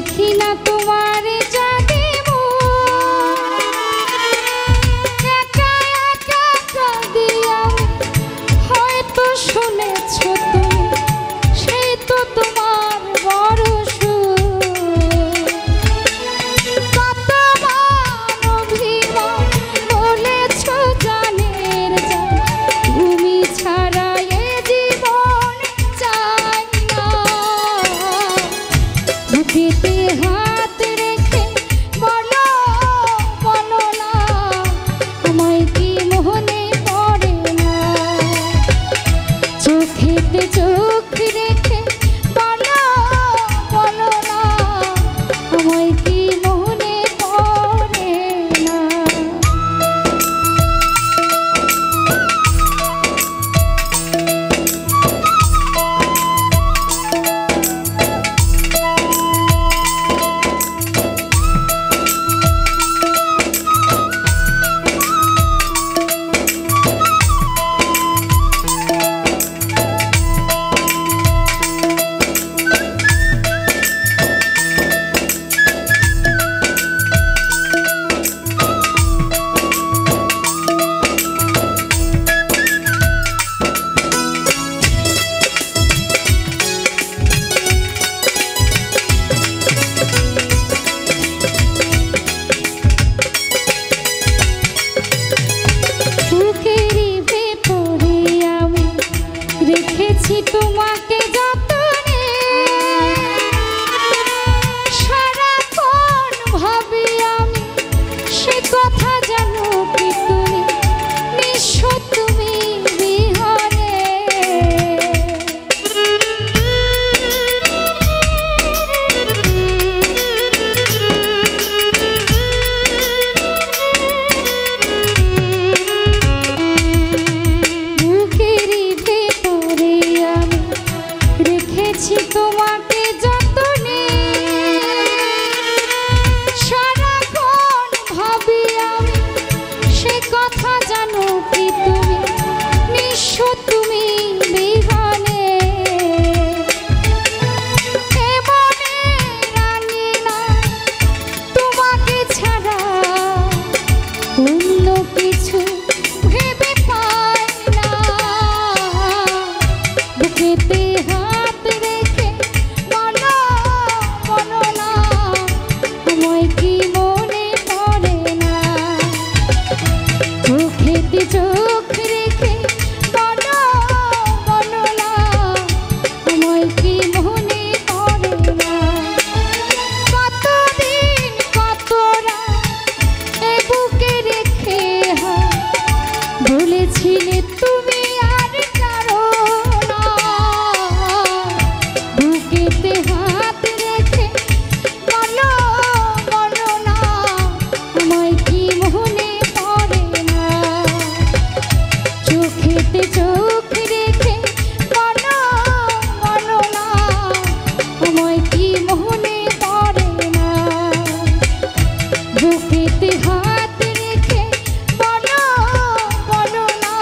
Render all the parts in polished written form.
দেখি না তোমার জাগে একা একা কাঁদিয়া হয়তো শুনেছ তুমি সেই তো তোমার বড় সুখ কত মান অভিমান বলেছ জানের জান তুমি ছাড়া এ জীবন চাই না বুকেতে হাত রেখে বলো বলো না আমায় কি মনে পড়ে না চোখেতে চোখ রেখে বলো বলো না আমায় কি মনে পড়ে না তোমাকে যতনে সারাক্ষণ ভাবি আমি সে কথা জানো কি তুমি নিঃস্ব তুমি বিহনে তোমাকে যতনে সারাক্ষণ ভাবি আমি সে কথা জানো কি তুমি নিঃস্ব তুমি বিহনে মনে রানি না তোমাকে ছাড়া অন্য কিছু ভেবে পাই না বুকেতে হাত রেখে বলো বলো না আমায় কি মনে পড়ে না চোখেতে চোখ রেখে বলো বলো না আমায় কি মনে পড়ে না কতদিন কত রাত এ বুকে রেখে বলেছিলে তুমি আর কারো না বুকেতে হাত রেখে বলো বলো না আমায় কি মনে পড়ে না চোখেতে চোখ রেখে বলো বলো না আমায় কি মনে পড়ে না বুকেতে হাত রেখে বলো বলো না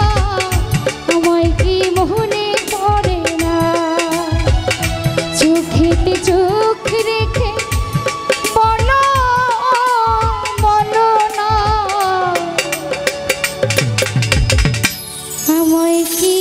আমায় কি মনে পড়ে না চোখেতে চোখ রেখে বলো বলো না আমায় কি